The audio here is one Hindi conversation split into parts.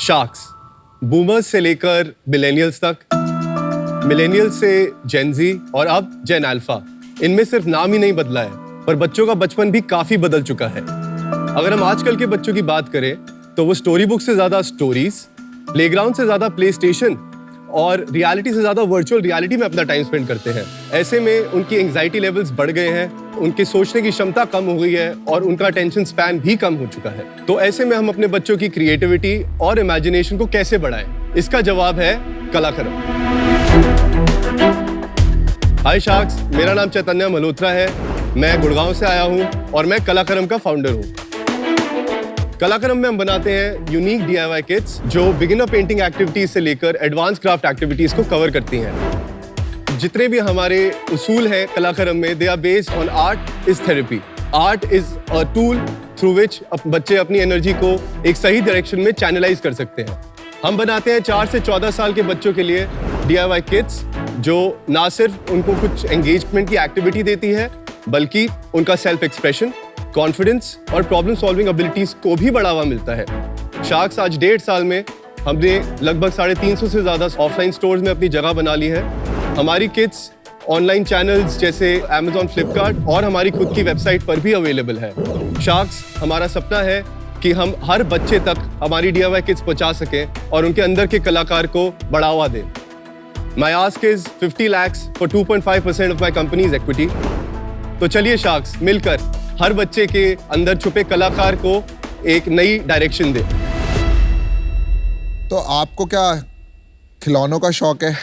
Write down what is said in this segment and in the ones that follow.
शार्क्स, बूमर्स से लेकर मिलेनियल्स तक, मिलेनियल्स से जेन जी और अब जेन अल्फा, इनमें सिर्फ नाम ही नहीं बदला है पर बच्चों का बचपन भी काफी बदल चुका है। अगर हम आजकल के बच्चों की बात करें तो वो स्टोरी बुक से ज्यादा स्टोरीज, प्लेग्राउंड से ज्यादा प्ले स्टेशन और रियलिटी से ज्यादा वर्चुअल रियलिटी में अपना टाइम स्पेंड करते हैं। ऐसे में उनकी एंजाइटी लेवल्स बढ़ गए हैं, उनके सोचने की क्षमता कम हो गई है और उनका अटेंशन स्पैन भी कम हो चुका है। तो ऐसे में हम अपने बच्चों की क्रिएटिविटी और इमेजिनेशन को कैसे बढ़ाएं? इसका जवाब है कलाकरम। हाय शार्क्स, मेरा नाम चैतन्य मल्होत्रा है, मैं गुड़गांव से आया हूँ और मैं कलाकरम का फाउंडर हूँ। कलाकरम में हम बनाते हैं यूनिक DIY किट्स जो बिगिनर पेंटिंग एक्टिविटीज से लेकर एडवांस क्राफ्ट एक्टिविटीज को कवर करती हैं। जितने भी हमारे उसूल हैं कलाकरम में, they are based on art is therapy. Art is a tool through which बच्चे अपनी एनर्जी को एक सही डायरेक्शन में चैनलाइज कर सकते हैं। हम बनाते हैं 4 से 14 साल के बच्चों के लिए DIY किट्स जो ना सिर्फ उनको कुछ एंगेजमेंट की एक्टिविटी देती है बल्कि उनका सेल्फ एक्सप्रेशन, कॉन्फिडेंस और प्रॉब्लम सॉल्विंग एबिलिटीज को भी बढ़ावा मिलता है। शार्क्स आज 1.5 साल में हमने लगभग 350 से ज्यादा ऑफलाइन स्टोर्स में अपनी जगह बना ली है। हमारी किट्स ऑनलाइन चैनल्स जैसे Amazon, Flipkart और हमारी खुद की वेबसाइट पर भी अवेलेबल है। शार्क्स, हमारा सपना है कि हम हर बच्चे तक हमारी DIY किट्स पहुंचा सकें और उनके अंदर के कलाकार को बढ़ावा दें। My ask is 50 lakhs for 2.5% of my company's equity। तो चलिए शार्क्स, मिलकर हर बच्चे के अंदर छुपे कलाकार को एक नई डायरेक्शन दे। तो आपको क्या खिलौनों का शौक है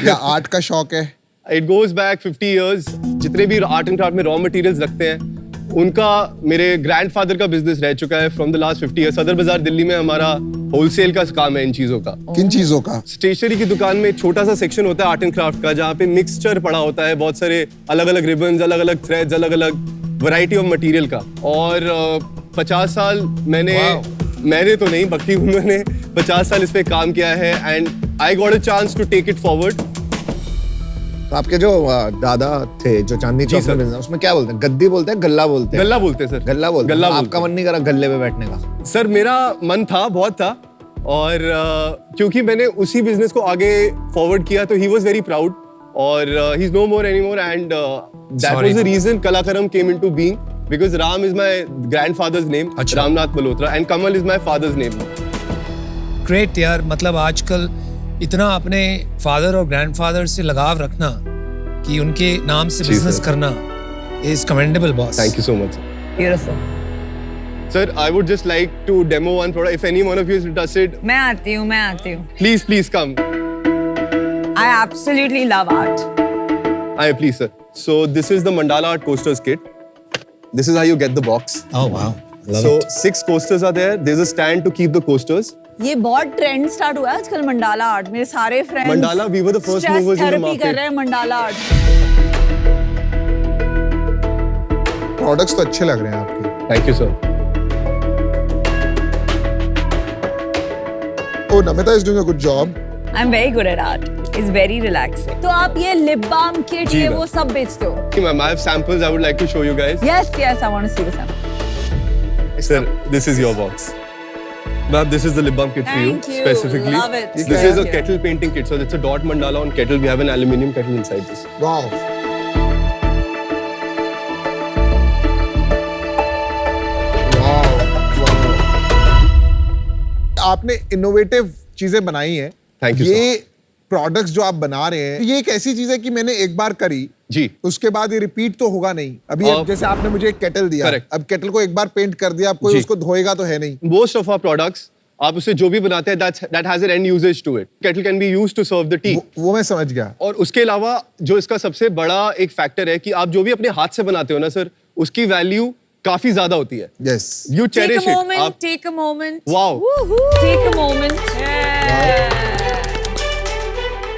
या आर्ट का शौक है? It goes back 50 years। जितने भी आर्ट एंड क्राफ्ट में रॉ मटेरियल्स रखते हैं उनका मेरे ग्रैंडफादर का बिजनेस रह चुका है फ्रॉम द लास्ट 50 years। सदर बाजार दिल्ली में हमारा होलसेल का काम है इन चीजों का। किन चीजों का? स्टेशनरी की दुकान में छोटा सा सेक्शन होता है आर्ट एंड क्राफ्ट का, जहाँ पे मिक्सचर पड़ा होता है, बहुत सारे अलग अलग रिबन्स, अलग अलग थ्रेड्स, अलग अलग वैरायटी ऑफ मटेरियल का। और 50 साल मैंने तो नहीं बल्कि उन्होंने 50 साल इस पे काम किया है and I got a chance to take it forward. तो आपके जो दादा थे जो चांदनी चौक में बिजनेस, उसमें क्या बोलते हैं? गद्दी बोलते हैं, गल्ला बोलते हैं? गल्ला बोलते हैं सर। गल्ला बोलते हैं। गल्ला आपका मन नहीं करा गल्ले पे बैठने का? सर मेरा मन था, बहुत था, और क्योंकि मैंने उसी बिजनेस को आगे फॉरवर्ड किया तो ही वाज वेरी प्राउड और he is no more anymore and that was the reason Kalakaram came into being because Ram is my grandfather's name, Ramnath Malhotra, and Kamal is my father's name. Great यार, मतलब आजकल इतना अपने फादर और ग्रैंडफादर से लगाव रखना कि उनके नाम से बिजनेस करना is commendable boss. Thank you so much. Beautiful. Sir, I would just like to demo one product. If any one of you is interested, मैं आती हूँ। please come. I absolutely love art. Aye, please sir. So this is the Mandala Art Coasters kit. This is how you get the box. Oh wow. Love So it. 6 coasters are there. There's a stand to keep the coasters. ये बहुत ट्रेंड स्टार्ट हुआ है आजकल मंडाला आर्ट। मेरे सारे friends Mandala, we were the first movers in the market. कर रहे हैं मंडाला आर्ट। प्रोडक्ट्स तो अच्छे लग रहे हैं आपके। Thank you sir. Oh, Namita is doing a good job. I'm very good at art. It's very relaxing. तो आप ये लिप बाम किट जी ये मैम। वो सब बेचते हो? Okay, ma'am, I have samples I would like to show you guys. Yes, I want to see the sample. Sir, this is your box. Ma'am, this is the lip balm kit for you Thank you. specifically. Love it. This Thank is a you. kettle painting kit. So it's a dot mandala on kettle. We have an aluminium kettle inside this. Wow. आपने इनोवेटिव चीजें बनाई हैं। Thank you, ये प्रोडक्ट्स जो आप बना रहे हैं, ये एक ऐसी चीज है कि मैंने एक बार करी जी, उसके बाद ये रिपीट तो होगा नहीं। अभी जैसे आपने मुझे एक केटल दिया, Correct. अब केटल को एक बार पेंट कर दिया, अब कोई जी। उसको धोएगा तो है नहीं। most of our products आप उससे जो भी बनाते हैं that has an end usage to it. Kettle can be used to serve the tea. वो मैं समझ गया। और उसके अलावा जो इसका सबसे बड़ा एक फैक्टर है कि आप जो भी अपने हाथ से बनाते हो ना सर, उसकी वैल्यू काफी ज्यादा होती है। Yes. You Take cherish a it. moment. आप Take a moment. Wow. Take a moment.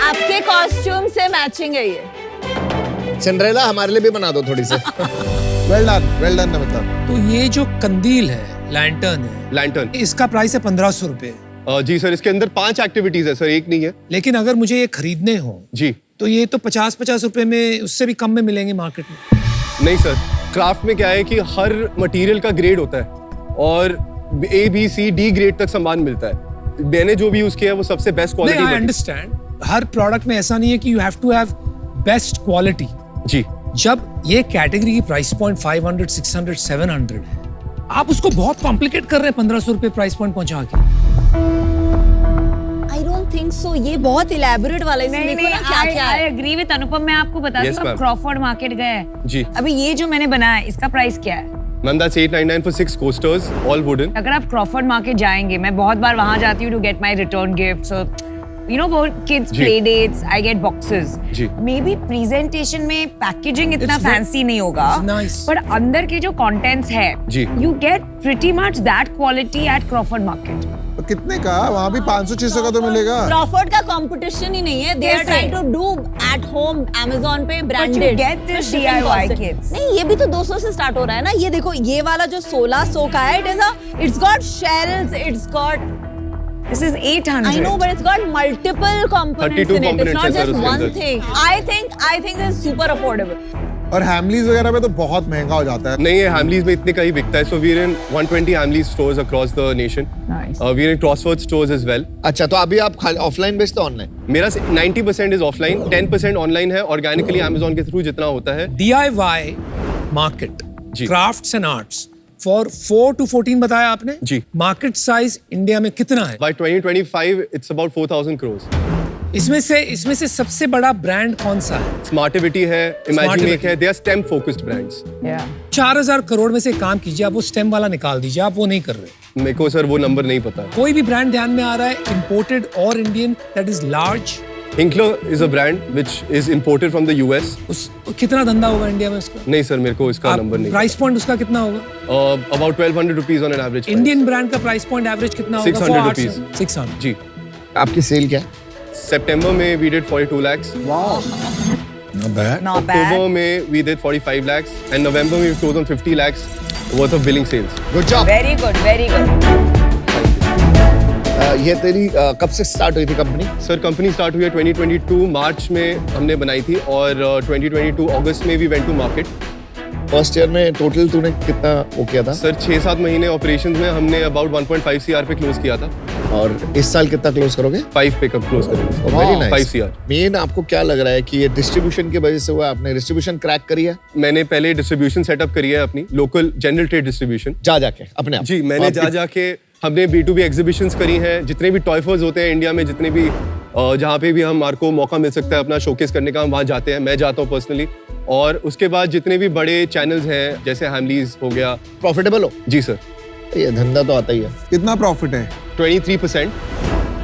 आपके कॉस्ट्यूम से मैचिंग है ये। सिंड्रेला हमारे लिए भी बना दो थोड़ी सी। Well done Namita. तो ये जो कंदील है, लैंटर्न है, लैंटर्न। इसका प्राइस है 1500 रुपए। जी सर, इसके अंदर 5 एक्टिविटीज है सर, एक नहीं है। लेकिन अगर मुझे ये खरीदने हो जी तो ये तो 50-50 रुपए में, उससे भी कम में मिलेंगे मार्केट में। नहीं सर, क्राफ्ट में क्या है कि हर मटेरियल का ग्रेड होता है और A, B, C, D grade तक सामान मिलता है। मैंने जो भी यूज किया है वो सबसे बेस्ट नहीं, क्वालिटी आई अंडरस्टैंड। हर प्रोडक्ट में ऐसा नहीं है कि you have to have best quality. जी जब ये कैटेगरी की प्राइस पॉइंट 500, 600, 700 है, आप उसको बहुत कॉम्प्लिकेट कर रहे हैं 1500 रुपए प्राइस पॉइंट पहुंचा के। I don't think so. ये बहुत elaborate वाला है। इसमें नहीं देखो नहीं, ना क्या क्या I है। agree with अनुपम। मैं आपको बता Yes, दूं, ma'am. क्रॉफर्ड मार्केट गए जी अभी ये जो मैंने बनाया है, इसका प्राइस क्या है? Ma'am that's 899 for 6 coasters all wooden। अगर आप क्रॉफर्ड मार्केट जाएंगे, मैं बहुत बार वहां जाती हूँ to get my return gift, so you know वो किड्स जी। Play dates, I get boxes. जी। मे बी प्रेजेंटेशन में पैकेजिंग इतना It's very- फैंसी नहीं होगा, It's nice. पर अंदर के जो कंटेंट्स है, जी। You get pretty much that quality at Crawford market. तो कितने का वहाँ भी 500-600 का तो मिलेगा। Crawford का कंपटीशन ही नहीं है। They are कैसे? trying to do at home Amazon पे you branded। get this तो shipping DIY cost है। kits. नहीं, ये भी तो 200 से स्टार्ट हो रहा है ना। ये देखो, ये वाला जो 1600 का है, it's got shells, it's got, this is 800। I know, but it's got multiple components 32 in it. It's components not है सर just उसके one अंदर। thing. I think this is super affordable. और हैमलीज वगैरह में तो बहुत महंगा हो जाता है। नहीं, ये हैमलीज में इतने का ही बिकता है। So we are in 120 Hamleys stores across the nation. Nice. We are in Crossword stores as well. अच्छा, तो अभी आप ऑफलाइन बेचते हो ऑनलाइन? मेरा 90% इज ऑफलाइन, 10% ऑनलाइन है। ऑर्गेनिकली अमेजोन के थ्रू जितना होता है। DIY मार्केट, जी। Crafts and arts for 4 to 14 बताया आपने। जी। मार्केट साइज इंडिया में कितना है? By 2025 it's about 4,000 crores। इसमें से सबसे बड़ा ब्रांड कौन सा है? स्मार्टिविटी है, इमेजिनेक Smartivity। है, they are STEM focused brands. 4000 crore में से काम कीजिए, आप वो स्टेम वाला निकाल दीजिए, आप वो नहीं कर रहे। मेरे को सर वो नंबर नहीं पता। कोई भी ब्रांड ध्यान में आ रहा है इंपोर्टेड और Indian that is large? Hinkler is a brand which is imported from the US। उस कितना धंधा होगा इंडिया में उसका? नहीं सर, मेरे को इसका नंबर नहीं। प्राइस पॉइंट उसका कितना होगा? About 1,200 rupees on an average। Indian brand का प्राइस पॉइंट एवरेज कितना होगा? 600 For rupees। arts? 600। जी। आपकी सेल क्या है? सितंबर में we did 42 lakhs। Not bad. Not bad. October में we did 45 lakhs and November में we closed on 50 lakhs worth of billing sales। Good job. Very good, very good. ये तेरी कब से स्टार्ट हुई थी कंपनी? सर कंपनी स्टार्ट हुई है 2022 मार्च में हमने बनाई थी और 2022 अगस्त में we went to market. First year में टोटल तूने कितना वो किया था? सर 6-7 महीने ऑपरेशंस में हमने अबाउट 1.5 CR पे क्लोज किया था। और इस साल कितना क्लोज करोगे? 5 पे कब क्लोज करेंगे। Very 5 nice. CR। मेन आपको क्या लग रहा है कि ये डिस्ट्रीब्यूशन की वजह से हुआ? आपने डिस्ट्रीब्यूशन क्रैक करी है? मैंने पहले डिस्ट्रीब्यूशन सेटअप करी है अपनी लोकल जनरल ट्रेड डिस्ट्रीब्यूशन। जा जाके अपने आप? जी, मैंने आपकी- जा जाके हमने B2B एग्जीबिशंस करी हैं। जितने भी टॉय फेयर्स होते हैं इंडिया में, जितने भी जहाँ पे भी हमारे को मौका मिल सकता है अपना शोकेस करने का, हम वहाँ जाते हैं। मैं जाता हूँ पर्सनली। और उसके बाद जितने भी बड़े चैनल्स हैं जैसे हैमलीज हो गया। प्रॉफिटेबल हो? जी सर। ये धंधा तो आता ही है। कितना प्रॉफिट है? 23%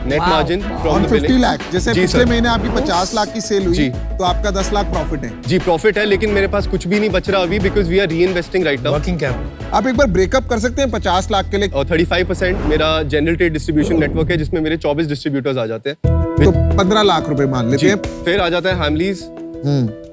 net margin from on the 50 lakh. जैसे जी पिछले सर। महीने आपकी 50 लाख की सेल हुई, जी। तो आपका 10 लाख प्रॉफिट है। जी प्रॉफिट है, लेकिन मेरे पास कुछ भी नहीं बच रहा अभी बिकॉज वी आर री investing right now. Working capital. आप एक बार ब्रेकअप कर सकते हैं 50 लाख के लिए? और 35% मेरा जनरल ट्रेड डिस्ट्रीब्यूशन नेटवर्क है जिसमें मेरे 24 डिस्ट्रीब्यूटर्स आ जाते हैं। तो 15 लाख रुपए मान लेते जी, हैं। फिर आ जाता है हैमलीज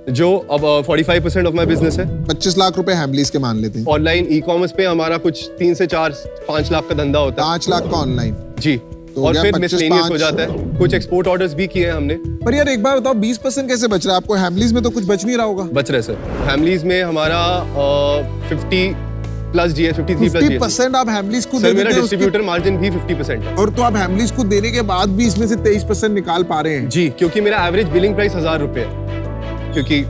जो अब 45% ऑफ माई बिजनेस है। 25 लाख रुपए हैमलीज के मान लेते हैं। ऑनलाइन ई कॉमर्स पे हमारा कुछ 3 से 4-5 लाख का धंधा होता है। 5 लाख का ऑनलाइन। जी। तो हो और गया फिर 25, मिसलेनियस हो 5। जाता है। कुछ एक्सपोर्ट ऑर्डर्स भी किए हैं हमने। पर यार एक बार बताओ, 20% कैसे बच रहा है आपको? हैमलीज में तो कुछ बच नहीं रहा होगा। बच रहे सर। फैमिलीज में हमारा 50 प्लस GST, 53 प्लस GST। 50% आप हैमलीज को सर दे मेरा देते हैं उसके- डिस्ट्रीब्यूटर मार्जिन भी 50% है। और तो आप हैमलीज को देने के बाद भी इसमें से 23% निकाल पा रहे हैं। जी, क्योंकि मेरा एवरेज बिलिंग प्राइस 1000 रुपए है। क्योंकि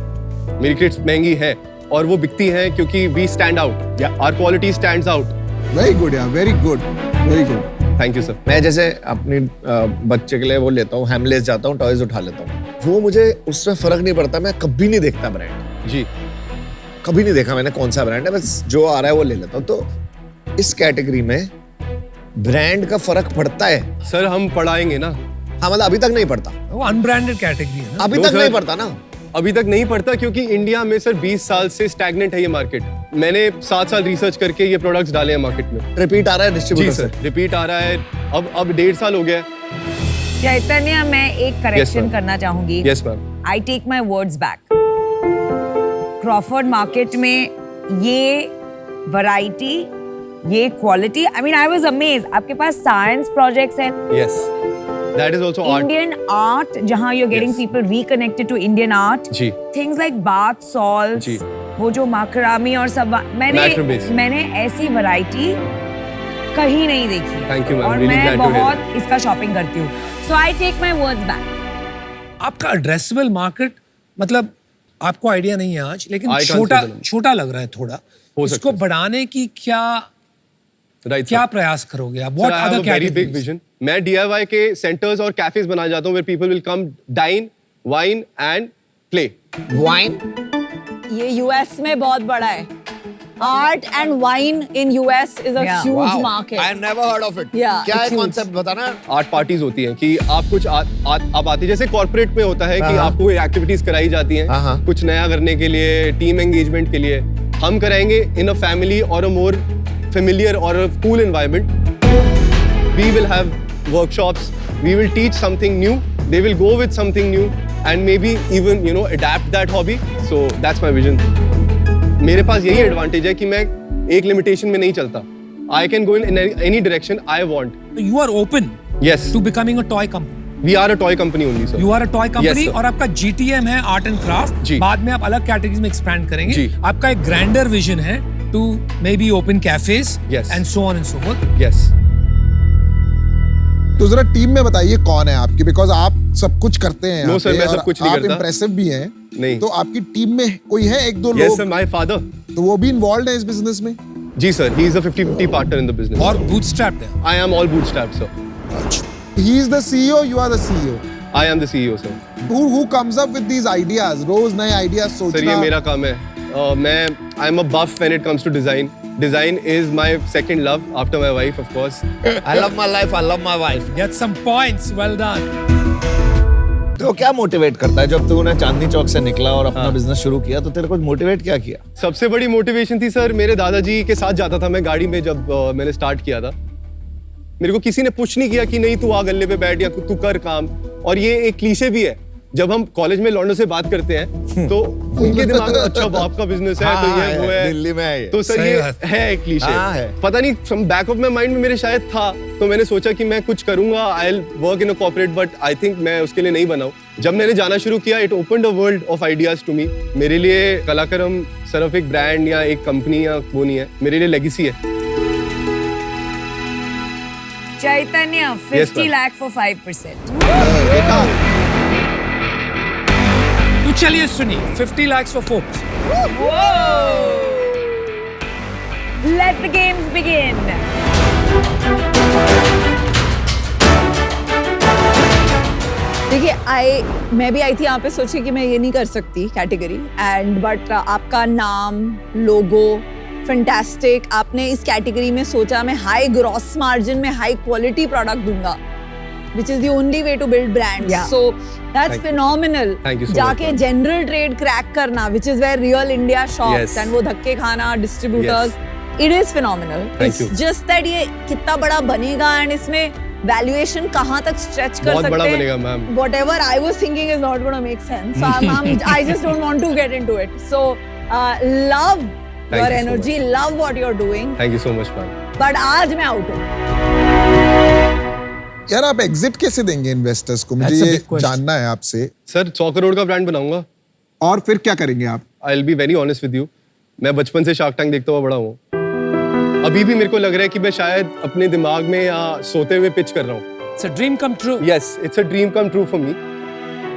मेरी किट्स महंगी है और वो बिकती है क्योंकि we stand out, our quality stands out. Very good यार, very good, very good. Thank you sir. मैं जैसे अपनी बच्चे के लिए वो लेता हूँ, हैमलेस जाता हूँ, टॉयज उठा लेता हूँ, वो मुझे उसमें फर्क नहीं पड़ता। मैं कभी नहीं देखता ब्रांड। जी। कभी नहीं देखा मैंने कौन सा ब्रांड है, बस जो आ रहा है वो ले लेता हूँ। तो इस कैटेगरी में ब्रांड का फर्क पड़ता है? सर हम पढ़ाएंगे ना। हाँ, मतलब अभी तक नहीं पड़ता। वो अनब्रांडेड कैटेगरी है ना। अभी No, तक sir. नहीं पड़ता ना। अभी तक नहीं पड़ता क्योंकि इंडिया में सर 20 साल से स्टैग्नेंट है ये मार्केट। मैंने 7 साल रिसर्च करके ये प्रोडक्ट्स डाले हैं मार्केट में। रिपीट आ रहा है जी डिस्ट्रीब्यूटर सर, रिपीट आ रहा है। अब 1.5 साल हो गया है। चैतन्य, मैं एक करेक्शन ma'am. करना चाहूंगी। Yes ma'am. I take my words back. Crawford market में ये वैरायटी, ये quality, I mean I was amazed. आपके पास साइंस प्रोजेक्ट्स हैं, yes, that is also art. Indian art, जहां you are getting Yes. People reconnected to Indian art. जी। थिंग्स लाइक बाथ सॉल्ट्स, जी। वो जो माकरामी और सब, Macrame's. मैंने ऐसी वैरायटी कहीं नहीं देखी है। Thank you, ma'am. और Really मैं glad to hear बहुत इसका शॉपिंग करती हूँ। So I take my words back. आपका एड्रेसेबल मार्केट मतलब आपको आइडिया नहीं है आज, लेकिन I can't छोटा say the number. छोटा लग रहा है थोड़ा। हो सकता इसको है। बढ़ाने की क्या Right, क्या sir. प्रयास करोगे आप? Sir, What I have other a very big categories? vision. मैं DIY के सेंटर्स और कैफेज बना जाता हूँ where people will come, dine, wine and play. Wine ये यूएस में बहुत बड़ा है. Art and wine in US is a Yeah. huge market. I never heard of it Yeah, क्या है it's huge. कॉन्सेप्ट बताना। आर्ट पार्टीज होती हैं कि आप कुछ आप आती जैसे कॉर्पोरेट में होता है कि हाँ। आपको एक्टिविटीज कराई जाती हैं हाँ। कुछ नया करने के लिए, टीम एंगेजमेंट के लिए। हम कराएंगे इन अ फैमिली और अ मोर फेमिलियर और a cool environment. We will have workshops, we will teach something new, they will go with something new and maybe even adapt that hobby. So that's my vision. मेरे पास यही एडवांटेज है कि मैं एक लिमिटेशन में नहीं चलता। I can go in any direction I want. You are open yes, to becoming a toy company. We are a toy company only sir. You are a toy company sir. और आपका GTM है आर्ट एंड क्राफ्ट। जी। बाद में आप अलग कैटेगरीज में एक्सपैंड करेंगे। जी। आपका एक ग्रैंडर विजन है to maybe open cafes Yes. And so on and so forth. Yes. तो जरा टीम में बताइए कौन है आपकी, बिकॉज आप सब कुछ करते हैं यहाँ No, sir, पे मैं और सब कुछ नहीं आप करता। इम्प्रेसिव भी हैं। नहीं। तो आपकी टीम में कोई है एक दो यस लोग सर, माय फादर। तो वो भी इन्वॉल्व है इस बिजनेस में? जी sir, he is a 50-50 partner in the business. और बूटस्ट्रैप्ड है। I am all bootstrapped sir. He is the CEO, you are the CEO. I am the CEO sir. Who comes up with these ideas? रोज नए आइडियाज सर ये सोचना। मेरा काम है। मैं I am a buff when it comes to design. Design is my second love after my wife, of course. I love my life, I love my wife. Get some points. Well done. तो क्या मोटिवेट करता है जब तूने चांदनी चौक से निकला और अपना हाँ। बिजनेस शुरू किया, तो तेरे को मोटिवेट क्या किया? सबसे बड़ी मोटिवेशन थी सर, मेरे दादाजी के साथ जाता था मैं गाड़ी में जब मैंने स्टार्ट किया था। मेरे को किसी ने पुश नहीं किया कि नहीं तू आ गल्ले पे बैठ या तू कर काम। और ये एक क्लीशे भी है, जब हम कॉलेज में लौंडों से बात करते हैं तो उनके दिमाग में अच्छा बाप का बिजनेस है तो हाँ, ये वो है, दिल्ली में है ये। तो सर सही ये बात। है एक क्लीशे। हाँ, है। पता नहीं from back of my mind में मेरे शायद था, तो मैंने सोचा कि मैं कुछ करूंगा, I will work in a corporate, but I think मैं उसके लिए नहीं बना हूं। जब मैंने जाना शुरू किया, it opened a world of ideas to me. मेरे लिए कलाकरम सिर्फ एक ब्रांड या एक कंपनी या वो नहीं है, मेरे लिए लेगेसी है। चैतन्य Yes, 50 ma'am. lakh for 5%. देखा? तो चलिए सुनिए 50 lakhs for 4%. Let the games begin. देखिए मैं भी आई थी यहाँ पे सोचे कि मैं ये नहीं कर सकती कैटेगरी एंड बट आपका नाम, लोगो फैंटास्टिक। आपने इस कैटेगरी में सोचा मैं हाई ग्रॉस मार्जिन में हाई क्वालिटी प्रोडक्ट दूंगा, which is the only way to build brands. Yeah. So that's Thank you. phenomenal. Thank you so जाके much, ma'am. General trade crack करना, which is where real India shops Yes. and वो धक्के खाना distributors. It is phenomenal. Thank It's you. just that ये कितना बड़ा बनेगा and इसमें वैल्यूएशन कहाँ तक स्ट्रेच कर बहुत सकते बड़ा हैं। बनेगा, ma'am. Whatever I was thinking is not going to make sense. So I just don't want to get into it. So love Thank your you so energy, love what you're doing. Thank you so much ma'am. But आज मैं आउट हूँ। यार आप एग्जिट कैसे देंगे इन्वेस्टर्स को? मुझे That's a ये big question. जानना है आपसे। सर 100 करोड़ का ब्रांड बनाऊंगा। और फिर क्या करेंगे आप? I will be very honest with you, मैं बचपन से शार्क टैंक देखता हुआ बड़ा हूँ। अभी भी मेरे को लग रहा है कि मैं शायद अपने दिमाग में या सोते हुए पिच कर रहा हूँ। It's a dream come true. Yes, it's a dream come true for me.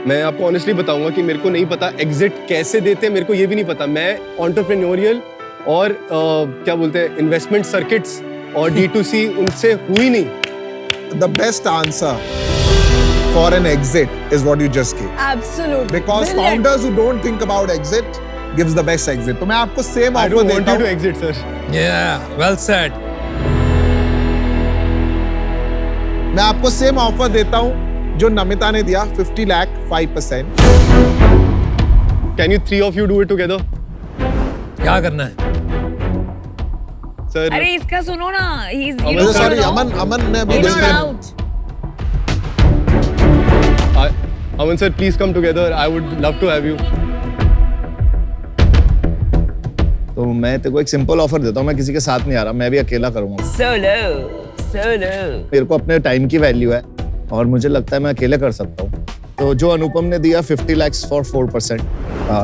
मैं आपको ऑनेस्टली बताऊंगा कि मेरे को नहीं पता एग्जिट कैसे देते हैं, मेरे को ये भी नहीं पता। मैं एंटरप्रेन्योरियल और क्या बोलते हैं इन्वेस्टमेंट सर्किट्स और D2C उनसे हुई नहीं। The best answer for an exit is what you just gave. Absolutely. Because Brilliant. founders who don't think about exit gives the best exit. तो मैं आपको same I offer don't want देता यू टू हूँ। Exit sir. Yeah, well said. मैं आपको सेम ऑफर देता हूँ जो नमिता ने दिया, 50 lakh 5%। Can you 3 of you do it together? क्या करना है? सर अरे इसका सुनो ना, he's you Aman don't sorry, know. Aman ने अभी In or देखा। out? Aman sir please come together, I would love to have you. तो मैं तेरे को एक सिंपल ऑफर देता हूँ, मैं किसी के साथ नहीं आ रहा, मैं भी अकेला करूंगा। Solo. मेरे को अपने टाइम की वैल्यू है और मुझे लगता है मैं अकेले कर सकता हूँ। तो जो अनुपम ने दिया 50 lakhs for 4%,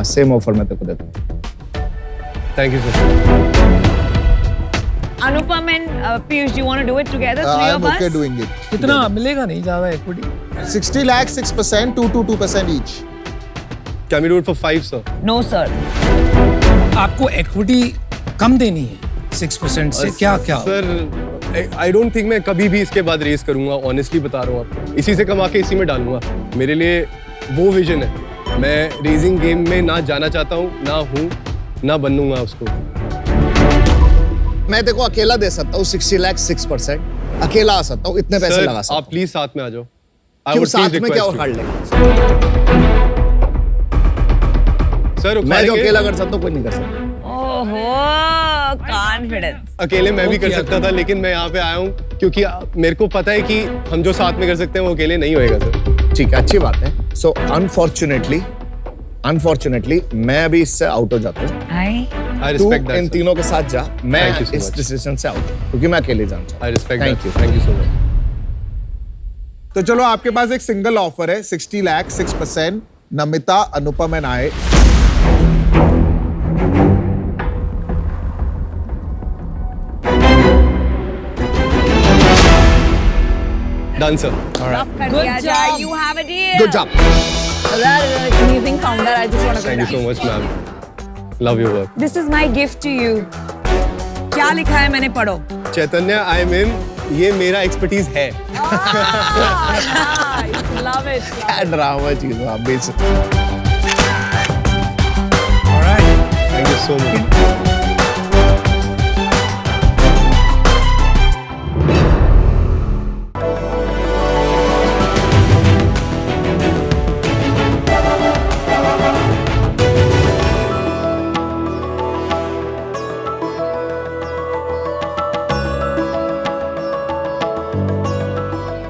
सेम ऑफर मैं तेरे को देता हूँ। Thank you sir. Anupam and Piyush, do you want to do it together, three I'm of okay us? doing it. कितना मिलेगा नहीं ज्यादा equity 60 lakh, 6%, 2% each. Can we do it for 5, sir? No, sir. आपको इक्विटी कम देनी है 6% से क्या क्या सर आई डोंट थिंक मैं कभी भी इसके बाद रेस करूंगा, ऑनेस्टली बता रहा हूँ आपको। इसी से कमा के इसी में डालूंगा। मेरे लिए वो विजन है। मैं रेसिंग गेम में ना जाना चाहता हूँ, ना हूँ, ना बनूंगा उसको। मैं देखो अकेला दे सकता हूँ 60 लाख 6%, अकेला आ सकता हूँ, इतने पैसे सर, लगा सकता आप प्लीज साथ में आ जाओ। I क्यों would साथ please में क्या request you. उखाड़ लेंगे? सर मैं जो उखाड़ेंगे। अकेला कर सकता हूँ कोई नहीं कर सकता। Oh, confidence. अकेले मैं भी कर किया सकता था, लेकिन मैं यहाँ पे आया हूँ क्योंकि मेरे को पता है कि हम जो साथ में कर सकते हैं वो अकेले नहीं होएगा सर। ठीक है, अच्छी बात है। सो अनफॉर्चुनेटली मैं अभी इससे आउट हो जाता हूँ। आई तू रिस्पेक्ट इन दैट। तीनों के साथ जा, मैं Thank you so इस much. डिसीजन से आउट हूँ क्योंकि मैं अकेले जाना चाहता हूँ। I respect Thank that. Thank you so much. तो चलो आपके पास एक सिंगल ऑफर है 60 lakh 6%, Namita, Anupam and I. Done sir. Lock कर Good दिया जाए. job. You have a deal. Good job. Amazing founder. I just want to thank you so much ma'am. Love your work. This is my gift to you. क्या लिखा है मैंने पढ़ो. चैतन्य आई मीन ये मेरा एक्सपर्टीज है। love it. क्या ड्रामा चीज है आप बेच। Alright. Thank you so much.